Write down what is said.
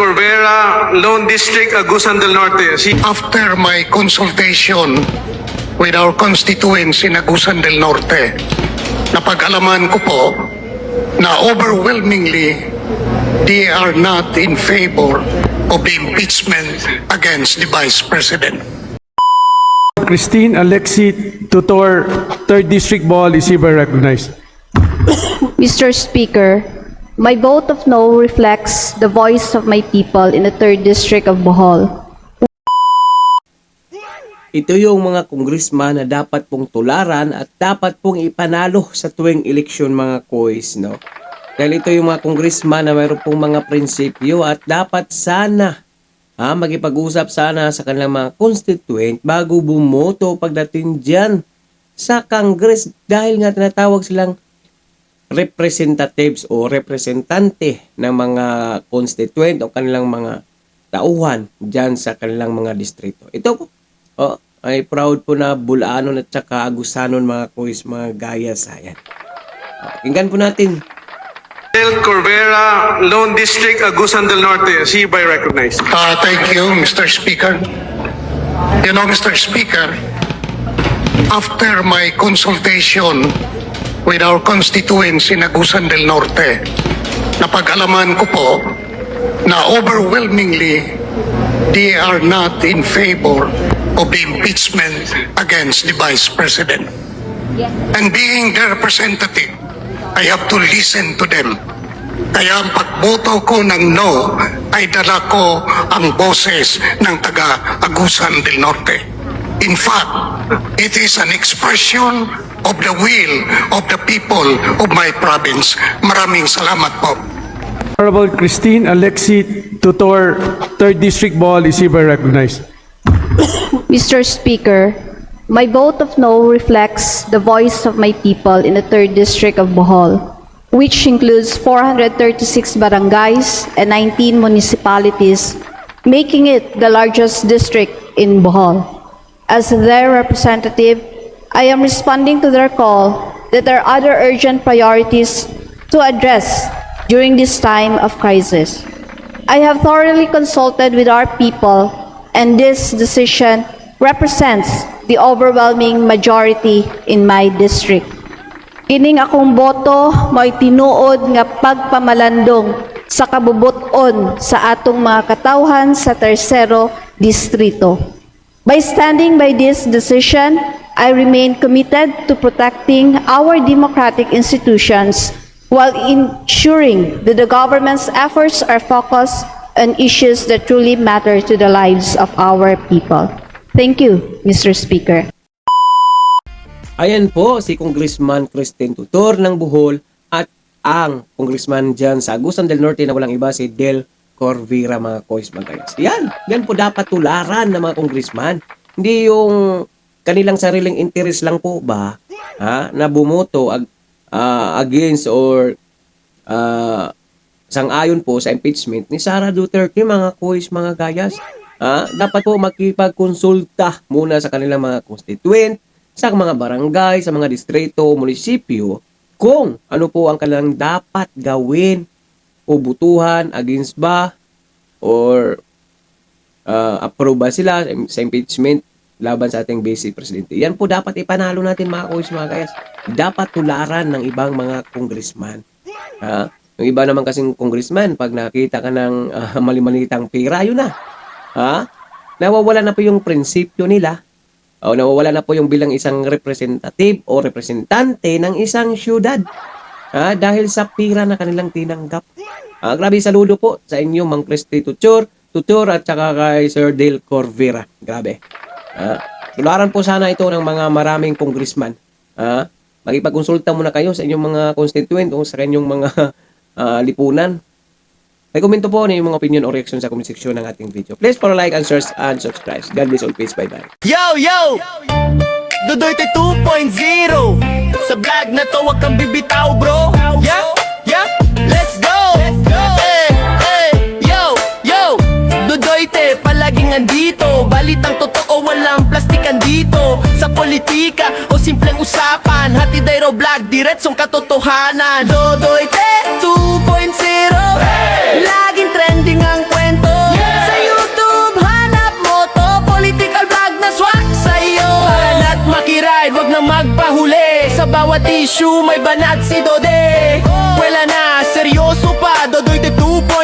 Corvera, Lone District, Agusan del Norte. After my consultation with our constituents in Agusan del Norte, napag-alaman ko po na overwhelmingly they are not in favor of the impeachment against the Vice President. Christine Alexi Tutor, 3rd District, Bohol, is hereby recognized. Mr. Speaker, my vote of no reflects the voice of my people in the 3rd District of Bohol. Ito yung mga congressman na dapat pong tularan at dapat pong ipanalo sa tuwing eleksyon mga kois, no? Dahil ito yung mga congressman na mayroon pong mga prinsipyo at dapat sana magipag-usap sana sa kanilang mga constituent bago bumoto pagdating dyan sa Congress dahil nga tinatawag silang representatives o representante ng mga constituent o kanilang mga tauhan dyan sa kanilang mga distrito. Ito po, ay proud po na Bulanon at saka Agusanon mga kuis, mga gaya sayan. Pakinggan po natin. Del Corvera, Lone District, Agusan del Norte, is hereby recognized. Thank you, Mr. Speaker. You know, Mr. Speaker, after my consultation with our constituents in Agusan del Norte, napag-alaman ko po na overwhelmingly they are not in favor of the impeachment against the Vice President. And being their representative, I have to listen to them. Kaya ang pagboto ko ng no ay dala ko ang boses ng taga Agusan del Norte. In fact, it is an expression of the will of the people of my province. Maraming salamat po. Honorable Christine Alexi Tutor, 3rd District, Bohol, is hereby recognized. Mr. Speaker, my vote of no reflects the voice of my people in the 3rd District of Bohol, which includes 436 barangays and 19 municipalities, making it the largest district in Bohol. As their representative, I am responding to their call that there are other urgent priorities to address during this time of crisis. I have thoroughly consulted with our people, and this decision represents the overwhelming majority in my district. Kining akong boto mo'y tinuod nga pagpamalandong sa kabubuton sa atong mga katawhan sa tersero distrito. By standing by this decision, I remain committed to protecting our democratic institutions while ensuring that the government's efforts are focused on issues that truly matter to the lives of our people. Thank you, Mr. Speaker. Ayan po si Congressman Christine Tutor ng Bohol at ang Congressman dyan sa Agusan del Norte na walang iba si Del Corvera mga kois magayas. Yan po dapat tularan ng mga congressman. Hindi yung kanilang sariling interest lang po ba na bumoto against or sang-ayon po sa impeachment ni Sara Duterte mga kois mga gayas. Dapat po makipagkonsulta muna sa kanilang mga constituent, sa mga barangay, sa mga distrito, munisipyo, kung ano po ang kanilang dapat gawin o butuhan against ba or approve ba sila sa impeachment laban sa ating basic presidente. Yan po dapat ipanalo natin mga kois mga gayas. Dapat tularan ng ibang mga congressman. Yung iba naman kasing congressman, pag nakita ka ng mali-malitang pera, yun na. Nawawala na po yung prinsipyo nila o nawawala na po yung bilang isang representative o representante ng isang syudad dahil sa pira na kanilang tinanggap. Grabe saludo po sa inyo Mang Christy Tutor at saka kay Sir Del Corvera. Grabe. Tularan po sana ito ng mga maraming congressman. Magipagkonsulta muna kayo sa inyong mga constituent o sa kanyong mga lipunan. May komento po na yung mga opinion o reaction sa comment section ng ating video. Please follow, like, and search, and subscribe. God bless all. Peace. Bye-bye. Yo, yo! Dudoy 2.0 Sa vlog na to, wag kang bibitaw, bro. Yeah, yeah, let's go! Hey, hey, yo, yo! Dudoy palaging andito. Balitang totoo, walang plastikan dito. Sa politika o simpleng usapan, hatid ay vlog, diretsong katotohanan. Dudoy 2.0 Laging trending ang kwento. side, wag na magpahuli. Sa bawat issue may banat si Dode. Wala na, seryoso pa, Dodoy te 2.0.